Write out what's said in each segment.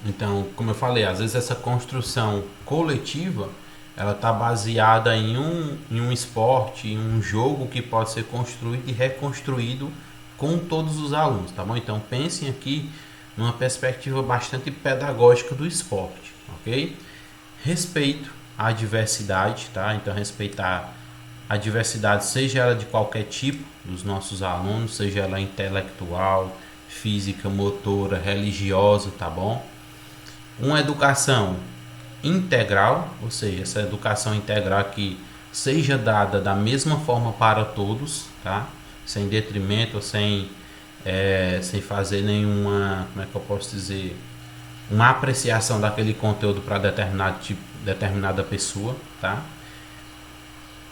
Então, como eu falei, às vezes essa construção coletiva ela está baseada em um esporte, em um jogo que pode ser construído e reconstruído com todos os alunos, tá bom? Então pensem aqui numa perspectiva bastante pedagógica do esporte, ok? Respeito à diversidade, tá? Então respeitar a diversidade, seja ela de qualquer tipo, dos nossos alunos, seja ela intelectual, física, motora, religiosa, tá bom? Uma educação integral, ou seja, essa educação integral que seja dada da mesma forma para todos, tá? Sem detrimento, sem fazer nenhuma, como é que eu posso dizer, uma apreciação daquele conteúdo para determinado tipo, determinada pessoa, tá?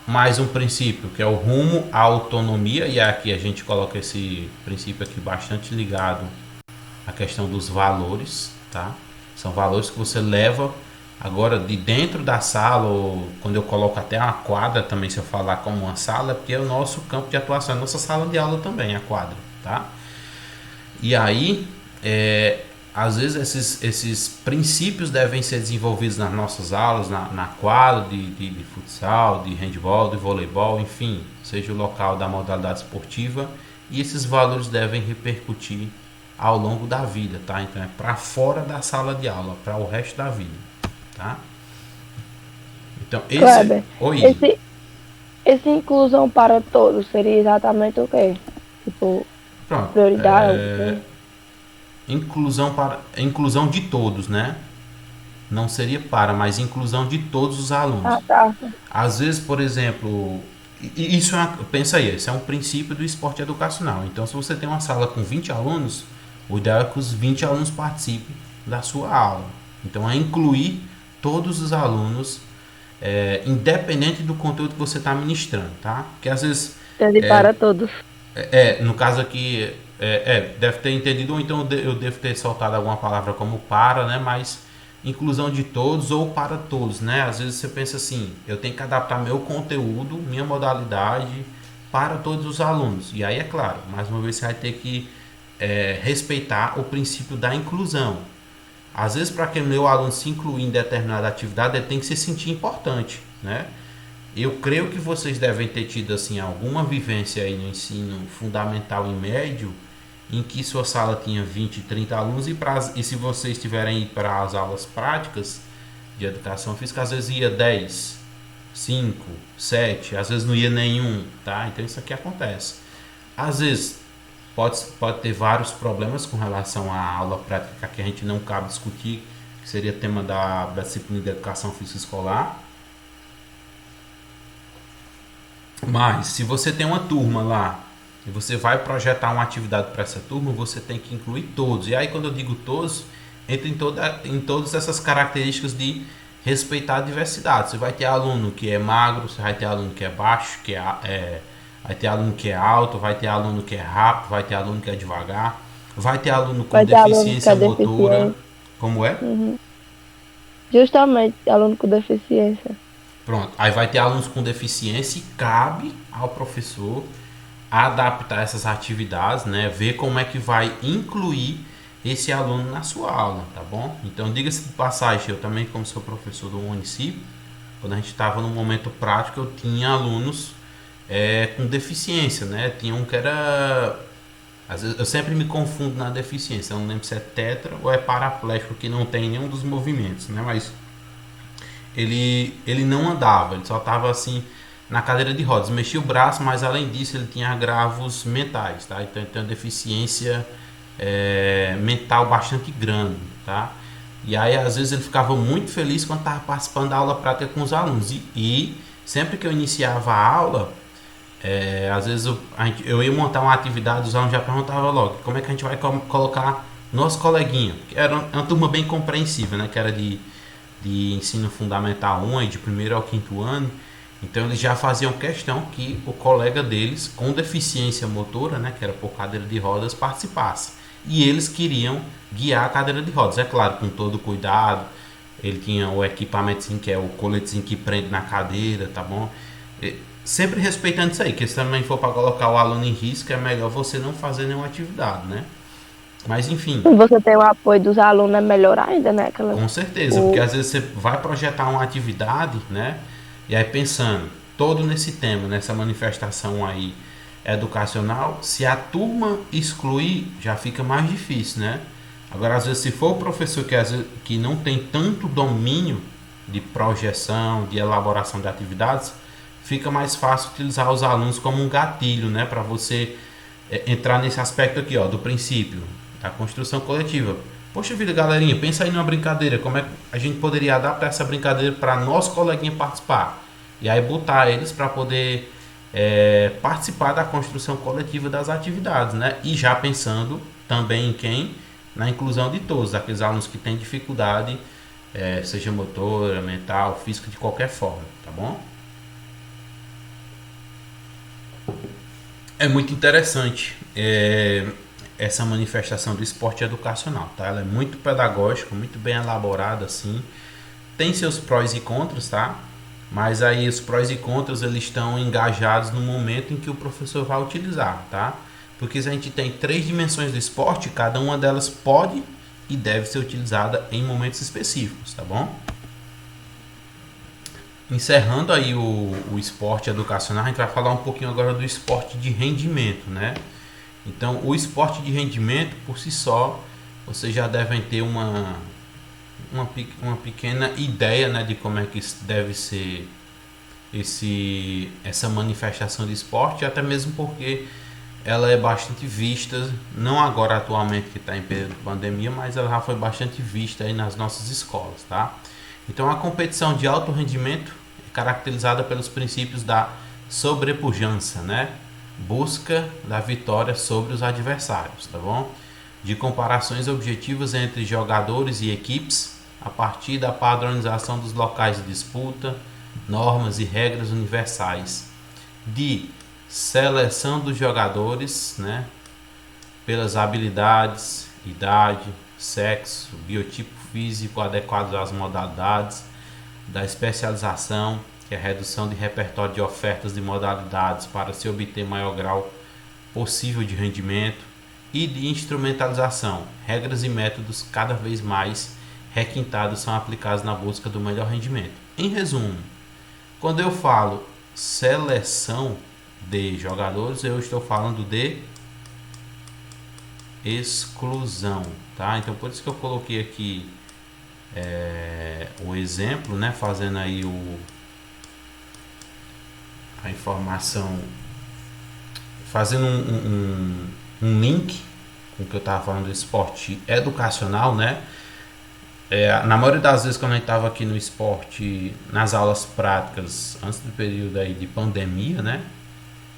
Mais um princípio que é o rumo à autonomia, e aqui a gente coloca esse princípio aqui bastante ligado à questão dos valores, tá? São valores que você leva agora de dentro da sala, ou quando eu coloco até uma quadra também, se eu falar como uma sala, porque é o nosso campo de atuação, é a nossa sala de aula também, a quadra, tá? E aí, às vezes esses princípios devem ser desenvolvidos nas nossas aulas, na quadra de futsal, de handball, de voleibol, enfim, seja o local da modalidade esportiva, e esses valores devem repercutir ao longo da vida, tá? Então é para fora da sala de aula, para o resto da vida, tá? Então esse, Kleber, oi, esse, esse inclusão para todos seria exatamente o quê? Tipo, pronto, prioridade, algo assim? inclusão de todos, né? Não seria para, mas inclusão de todos os Ah, alunos. tá. Às vezes, por exemplo, isso pensa aí, isso é um princípio do esporte educacional. Então, se você tem uma sala com 20 alunos, o ideal é que os 20 alunos participem da sua aula. Então, é incluir todos os alunos, independente do conteúdo que você está ministrando, tá? Porque às vezes, Entendi para todos. no caso aqui, deve ter entendido, ou então eu devo ter soltado alguma palavra como para, né? Mas inclusão de todos ou para todos, né? Às vezes você pensa assim, eu tenho que adaptar meu conteúdo, minha modalidade para todos os alunos. E aí, é claro, mais uma vez você vai ter que respeitar o princípio da inclusão. Às vezes, para que o meu aluno se incluir em determinada atividade, ele tem que se sentir importante, né? Eu creio que vocês devem ter tido assim alguma vivência aí no ensino fundamental e médio em que sua sala tinha 20, 30 alunos e se vocês tiverem ido para as aulas práticas de educação física, às vezes ia 10, 5, 7, às vezes não ia nenhum, tá? Então isso aqui acontece. Às vezes pode ter vários problemas com relação à aula prática que a gente não cabe discutir, que seria tema da disciplina de educação física escolar. Mas se você tem uma turma lá e você vai projetar uma atividade para essa turma, você tem que incluir todos. E aí quando eu digo todos, entra em todas essas características de respeitar a diversidade. Você vai ter aluno que é magro, você vai ter aluno que é baixo, vai ter aluno que é alto, vai ter aluno que é rápido, vai ter aluno que é devagar, vai ter aluno com Vai ter aluno que deficiência é motora, deficiente. como é? Uhum. Justamente, aluno com deficiência. Pronto. Aí vai ter alunos com deficiência e cabe ao professor adaptar essas atividades, né? Ver como é que vai incluir esse aluno na sua aula, tá bom? Então, diga-se de passagem, eu também, como sou professor do município, quando a gente estava no momento prático, eu tinha alunos com deficiência, né? Tinha um que era. Às vezes, eu sempre me confundo na deficiência, eu não lembro se é tetra ou é paraplégico, que não tem nenhum dos movimentos, né? Mas ele não andava, ele só estava assim na cadeira de rodas, mexia o braço, mas além disso ele tinha agravos mentais, tá? Então ele tem uma deficiência mental bastante grande, tá? E aí às vezes ele ficava muito feliz quando estava participando da aula prática com os alunos e sempre que eu iniciava a aula, às vezes eu ia montar uma atividade, os alunos já perguntavam logo como é que a gente vai colocar nosso coleguinha, que era uma turma bem compreensível, né? Que era de ensino fundamental 1 e de primeiro ao quinto ano. Então eles já faziam questão que o colega deles com deficiência motora, né, que era por cadeira de rodas, participasse. E eles queriam guiar a cadeira de rodas, é claro, com todo cuidado. Ele tinha o equipamentozinho que é o coletezinho que prende na cadeira, tá bom? Sempre respeitando isso aí, que se também for para colocar o aluno em risco, é melhor você não fazer nenhuma atividade, né? Mas enfim, Se você tem o apoio dos alunos, é melhor ainda, né? com certeza, porque O, às vezes você vai projetar uma atividade, né? E aí pensando todo nesse tema, nessa manifestação aí educacional, se a turma excluir, já fica mais difícil, né? Agora, às vezes, se for o professor que, às vezes, que não tem tanto domínio de projeção, de elaboração de atividades, fica mais fácil utilizar os alunos como um gatilho, né? Para você entrar nesse aspecto aqui, ó, do princípio da construção coletiva. Poxa vida, galerinha, pensa aí numa brincadeira, como é que a gente poderia adaptar essa brincadeira para nosso coleguinha participar? E aí botar eles para poder participar da construção coletiva das atividades, né? E já pensando também em quem? Na inclusão de todos, aqueles alunos que têm dificuldade, seja motora, mental, física, de qualquer forma, tá bom? É muito interessante essa manifestação do esporte educacional, tá? Ela é muito pedagógica, muito bem elaborada, assim. Tem seus prós e contras, tá? Mas aí os prós e contras eles estão engajados no momento em que o professor vai utilizar, tá? Porque se a gente tem 3 dimensões do esporte, cada uma delas pode e deve ser utilizada em momentos específicos, tá bom? Encerrando aí o esporte educacional, a gente vai falar um pouquinho agora do esporte de rendimento, né? Então, o esporte de rendimento, por si só, vocês já devem ter uma pequena ideia, né, de como é que deve ser essa manifestação de esporte, até mesmo porque ela é bastante vista, não agora atualmente que está em período de pandemia, mas ela já foi bastante vista aí nas nossas escolas, tá? Então a competição de alto rendimento é caracterizada pelos princípios da sobrepujança, né? Busca da vitória sobre os adversários, tá bom? De comparações objetivas entre jogadores e equipes a partir da padronização dos locais de disputa, normas e regras universais. De seleção dos jogadores, né? Pelas habilidades, idade, sexo, biotipo físico adequados às modalidades, da especialização, que é a redução de repertório de ofertas de modalidades para se obter maior grau possível de rendimento, e de instrumentalização, regras e métodos cada vez mais requintados são aplicados na busca do melhor rendimento. Em resumo, quando eu falo seleção de jogadores, eu estou falando de exclusão, tá? Então por isso que eu coloquei aqui o exemplo, né? Fazendo aí a informação, fazendo um link com o que eu estava falando do esporte educacional, né? Na maioria das vezes quando a gente estava aqui no esporte, nas aulas práticas, antes do período aí de pandemia, né?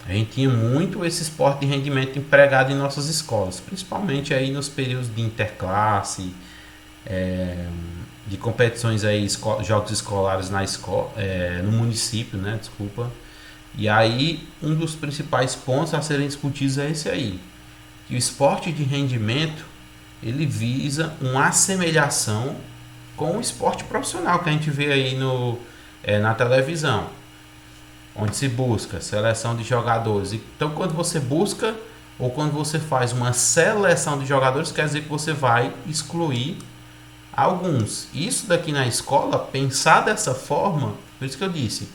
A gente tinha muito esse esporte de rendimento empregado em nossas escolas, principalmente aí nos períodos de interclasse, de competições aí, jogos escolares na escola, no município, né? Desculpa. E aí um dos principais pontos a serem discutidos é esse aí, que o esporte de rendimento ele visa uma assemelhação com o esporte profissional que a gente vê aí na televisão, onde se busca seleção de jogadores. Então, quando você busca ou quando você faz uma seleção de jogadores, quer dizer que você vai excluir alguns. Isso daqui na escola, pensar dessa forma, por isso que eu disse,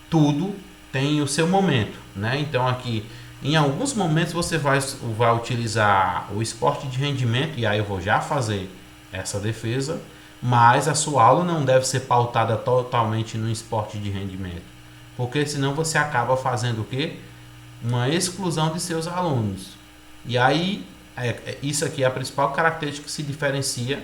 tudo tem o seu momento, né? Então aqui, em alguns momentos você vai utilizar o esporte de rendimento, e aí eu vou já fazer essa defesa, mas a sua aula não deve ser pautada totalmente no esporte de rendimento, porque senão você acaba fazendo o quê? Uma exclusão de seus alunos. E aí, isso aqui é a principal característica que se diferencia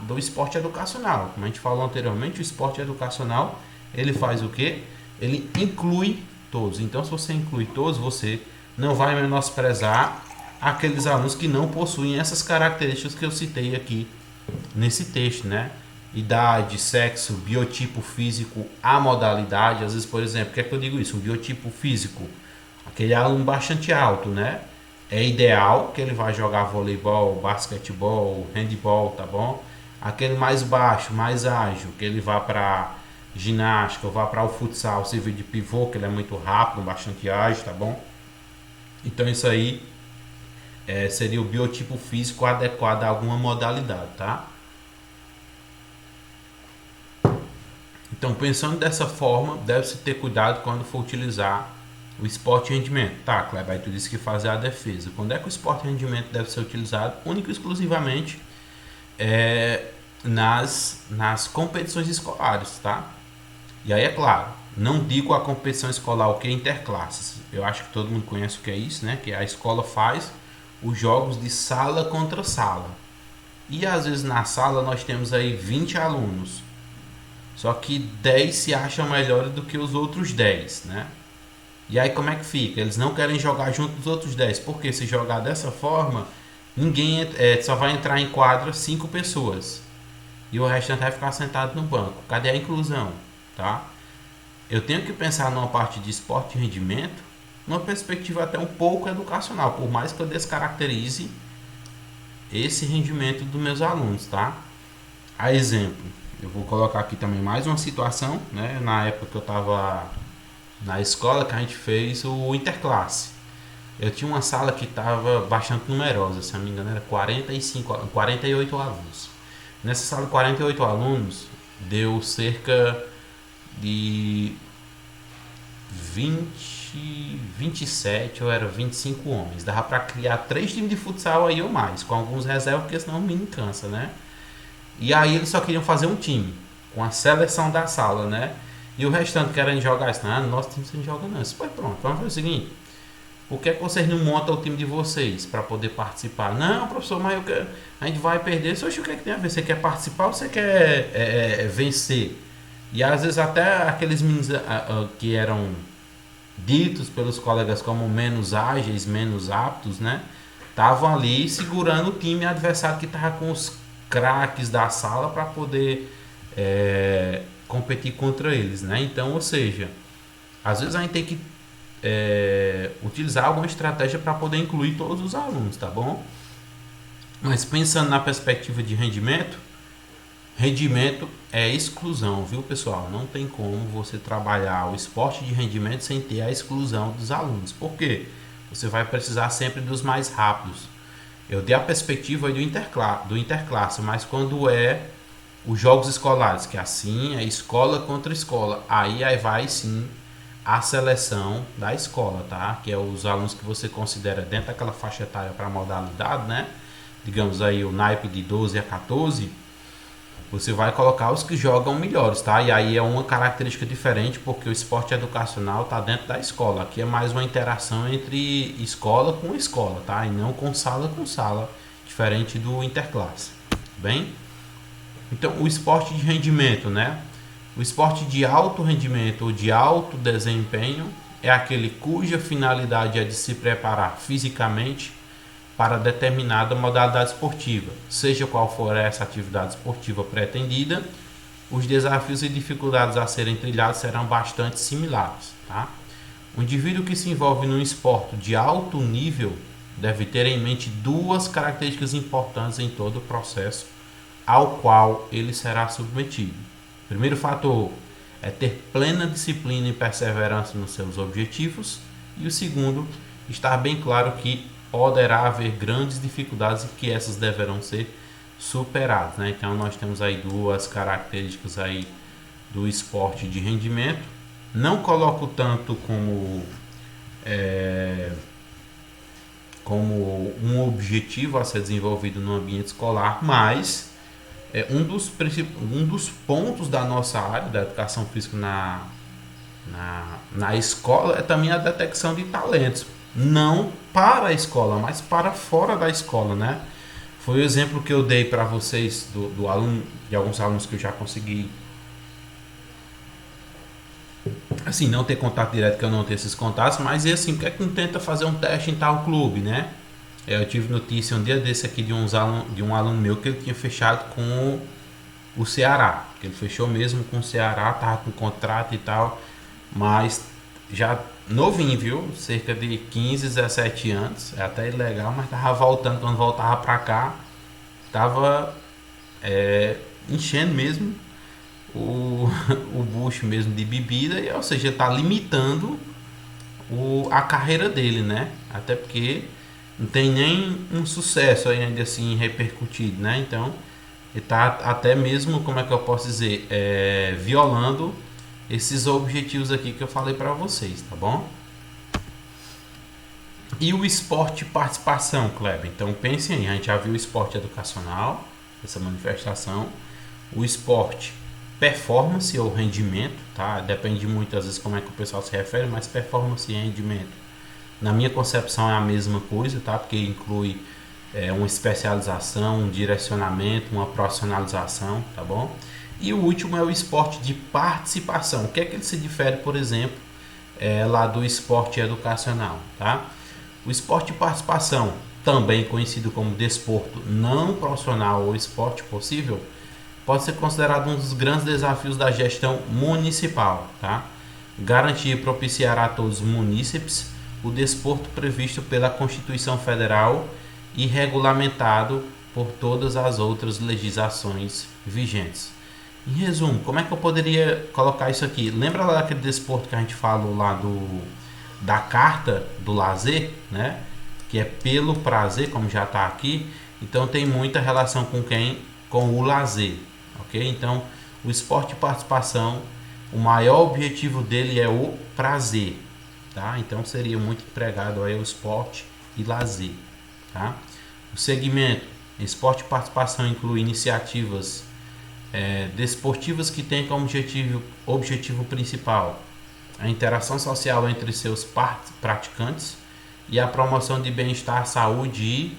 do esporte educacional. Como a gente falou anteriormente, o esporte educacional, ele faz o quê? Ele inclui todos. Então, se você inclui todos, você não vai menosprezar aqueles alunos que não possuem essas características que eu citei aqui nesse texto, né? Idade, sexo, biotipo físico, a modalidade. Às vezes, por exemplo, o que é que eu digo isso? Um biotipo físico, aquele aluno bastante alto, né? É ideal que ele vai jogar voleibol, basquetebol, handball, tá bom? Aquele mais baixo, mais ágil, que ele vá para ginástica, ou vá para o futsal, servir de pivô, que ele é muito rápido, bastante ágil, tá bom? Então isso aí seria o biotipo físico adequado a alguma modalidade, tá? Então, pensando dessa forma, deve-se ter cuidado quando for utilizar o esporte e rendimento. Tá, Kleber, aí tu disse que fazer a defesa. Quando é que o esporte e rendimento deve ser utilizado? Único e exclusivamente nas competições escolares, tá? E aí, é claro, não digo a competição escolar o que é interclasses. Eu acho que todo mundo conhece o que é isso, né? Que a escola faz os jogos de sala contra sala. E às vezes na sala nós temos aí 20 alunos. Só que 10 se acham melhores do que os outros 10, né? E aí como é que fica? Eles não querem jogar junto dos outros 10, porque se jogar dessa forma, ninguém só vai entrar em quadra 5 pessoas. E o restante vai ficar sentado no banco. Cadê a inclusão? Tá? Eu tenho que pensar numa parte de esporte e rendimento, numa perspectiva até um pouco educacional, por mais que eu descaracterize esse rendimento dos meus alunos, tá? A exemplo, eu vou colocar aqui também mais uma situação, né? Na época que eu estava na escola, que a gente fez o interclasse. Eu tinha uma sala que estava bastante numerosa, se não me engano era 48 alunos. Nessa sala de 48 alunos, deu cerca de 27 ou era 25 homens. Dava para criar 3 times de futsal aí ou mais, com alguns reservas, porque senão o menino cansa, né? E aí eles só queriam fazer um time, com a seleção da sala, né? E o restante querem jogar isso. Não, nosso time você não joga não. Isso foi pronto, vamos fazer o seguinte. Por que vocês não montam o time de vocês para poder participar? Não, professor, mas a gente vai perder. Só o que é que tem a ver? Você quer participar ou você quer vencer? E às vezes até aqueles meninos que eram ditos pelos colegas como menos ágeis, menos aptos, né? Estavam ali segurando o time adversário que estava com os craques da sala para poder competir contra eles, né? Então, ou seja, às vezes a gente tem que utilizar alguma estratégia para poder incluir todos os alunos, tá bom? Mas pensando na perspectiva de rendimento, rendimento é exclusão, viu, pessoal? Não tem como você trabalhar o esporte de rendimento sem ter a exclusão dos alunos. Por quê? Você vai precisar sempre dos mais rápidos. Eu dei a perspectiva do interclasse, mas quando os jogos escolares, que assim é escola contra escola, aí vai sim a seleção da escola, tá? Que é os alunos que você considera dentro daquela faixa etária para modalidade, né? Digamos aí o naipe de 12 a 14, você vai colocar os que jogam melhores, tá? E aí é uma característica diferente, porque o esporte educacional está dentro da escola. Aqui é mais uma interação entre escola com escola, tá? E não com sala, diferente do interclasse, bem? Então, o esporte de rendimento, né? O esporte de alto rendimento ou de alto desempenho é aquele cuja finalidade é de se preparar fisicamente para determinada modalidade esportiva. Seja qual for essa atividade esportiva pretendida, os desafios e dificuldades a serem trilhados serão bastante similares, tá? O indivíduo que se envolve num esporte de alto nível deve ter em mente duas características importantes em todo o processo ao qual ele será submetido. O primeiro fator é ter plena disciplina e perseverança nos seus objetivos, e o segundo, estar bem claro que poderá haver grandes dificuldades e que essas deverão ser superadas, né? Então nós temos aí duas características aí do esporte de rendimento. Não coloco tanto como um objetivo a ser desenvolvido no ambiente escolar, mas um dos pontos da nossa área da educação física na escola é também a detecção de talentos, não para a escola, mas para fora da escola, né? Foi o exemplo que eu dei para vocês do aluno, de alguns alunos que eu já consegui, assim, não ter contato direto, que eu não tenho esses contatos, mas assim, por que é que não tenta fazer um teste em tal clube, né? Eu tive notícia um dia desse aqui de um aluno meu que ele tinha fechado com o Ceará, que ele fechou mesmo com o Ceará, tava com contrato e tal, mas já novinho, viu? Cerca de 15, 17 anos, é até ilegal, mas tava voltando, quando voltava pra cá, tava enchendo mesmo o bucho mesmo de bebida, ou seja, tá limitando a carreira dele, né? Até porque não tem nem um sucesso ainda assim repercutido, né? Então, ele está até mesmo, como é que eu posso dizer, violando esses objetivos aqui que eu falei para vocês, tá bom? E o esporte participação, Kleber? Então, pensem aí, a gente já viu o esporte educacional, essa manifestação, o esporte performance ou rendimento, tá? Depende muito às vezes como é que o pessoal se refere, mas performance e rendimento, na minha concepção, é a mesma coisa, tá? Porque inclui uma especialização, um direcionamento, uma profissionalização, tá bom? E o último é o esporte de participação. O que é que ele se difere, por exemplo, lá do esporte educacional, tá? O esporte de participação, também conhecido como desporto não profissional ou esporte possível, pode ser considerado um dos grandes desafios da gestão municipal, tá? Garantir e propiciar a todos os munícipes o desporto previsto pela Constituição Federal e regulamentado por todas as outras legislações vigentes. Em resumo, como é que eu poderia colocar isso aqui? Lembra lá daquele desporto que a gente falou lá da carta do lazer, né? Que é pelo prazer, como já está aqui. Então tem muita relação com quem? Com o lazer, ok? Então o esporte de participação, o maior objetivo dele é o prazer, tá? Então seria muito empregado aí o esporte e lazer, tá? O segmento esporte e participação inclui iniciativas desportivas que têm como objetivo principal a interação social entre seus praticantes e a promoção de bem-estar, saúde e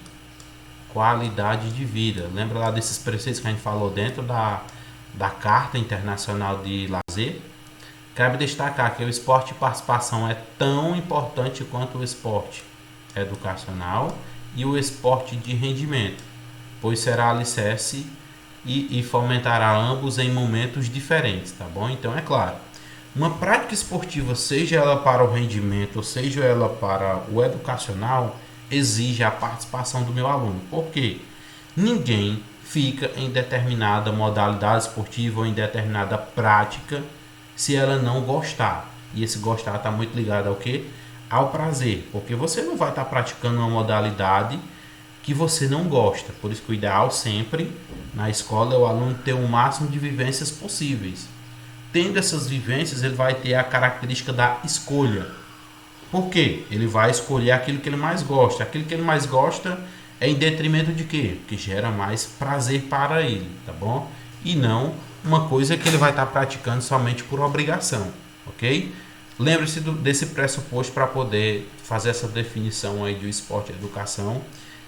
qualidade de vida. Lembra lá desses preceitos que a gente falou dentro da Carta Internacional de Lazer? Cabe destacar que o esporte de participação é tão importante quanto o esporte educacional e o esporte de rendimento, pois será alicerce e fomentará ambos em momentos diferentes, tá bom? Então é claro, uma prática esportiva, seja ela para o rendimento ou seja ela para o educacional, exige a participação do meu aluno. Por quê? Ninguém fica em determinada modalidade esportiva ou em determinada prática se ela não gostar. E esse gostar está muito ligado ao quê? Ao prazer. Porque você não vai estar praticando uma modalidade que você não gosta. Por isso que o ideal sempre na escola é o aluno ter o máximo de vivências possíveis. Tendo essas vivências, ele vai ter a característica da escolha. Por quê? Ele vai escolher aquilo que ele mais gosta. Aquilo que ele mais gosta é em detrimento de quê? Que gera mais prazer para ele, tá bom? E não uma coisa que ele vai estar praticando somente por obrigação, ok? Lembre-se desse pressuposto para poder fazer essa definição aí do esporte educação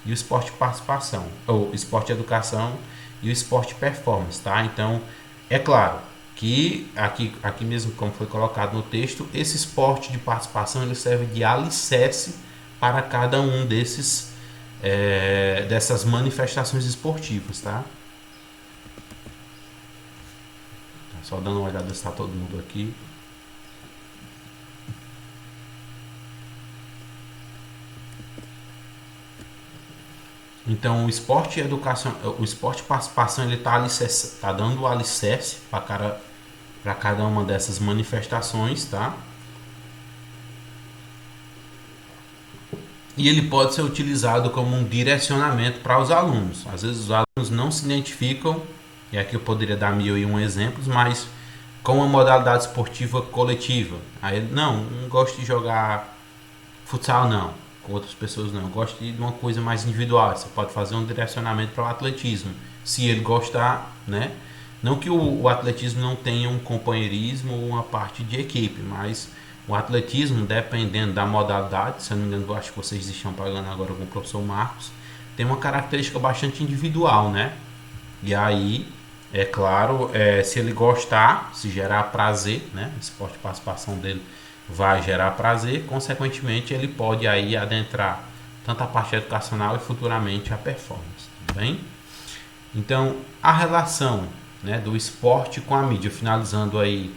e o esporte participação, ou esporte educação e o esporte performance, tá? Então, é claro que aqui mesmo como foi colocado no texto, esse esporte de participação ele serve de alicerce para cada um dessas manifestações esportivas, tá? Só dando uma olhada se está todo mundo aqui. Então o esporte educação, o esporte participação ele tá dando o alicerce para cada uma dessas manifestações, tá? E ele pode ser utilizado como um direcionamento para os alunos. Às vezes os alunos não se identificam, e aqui eu poderia dar 1001 exemplos, mas com a modalidade esportiva coletiva. Aí não gosto de jogar futsal não, com outras pessoas não. Eu gosto de uma coisa mais individual. Você pode fazer um direcionamento para o atletismo, se ele gostar, né? Não que o atletismo não tenha um companheirismo ou uma parte de equipe, mas o atletismo, dependendo da modalidade, se eu não me engano, eu acho que vocês estão pagando agora com o professor Marcos, tem uma característica bastante individual, né? E aí, é claro, se ele gostar, se gerar prazer, né? O esporte de participação dele vai gerar prazer, consequentemente ele pode aí adentrar tanto a parte educacional e futuramente a performance, tudo bem? Então, a relação, né, do esporte com a mídia, finalizando aí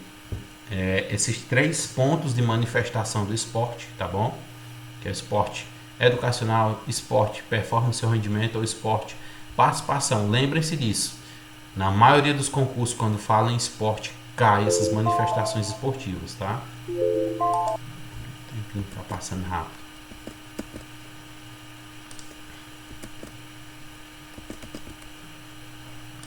esses 3 pontos de manifestação do esporte, tá bom? Que é o esporte educacional, esporte performance ou rendimento ou esporte participação. Lembrem-se disso. Na maioria dos concursos, quando falam em esporte, cai essas manifestações esportivas, tá? O tempinho tá passando rápido.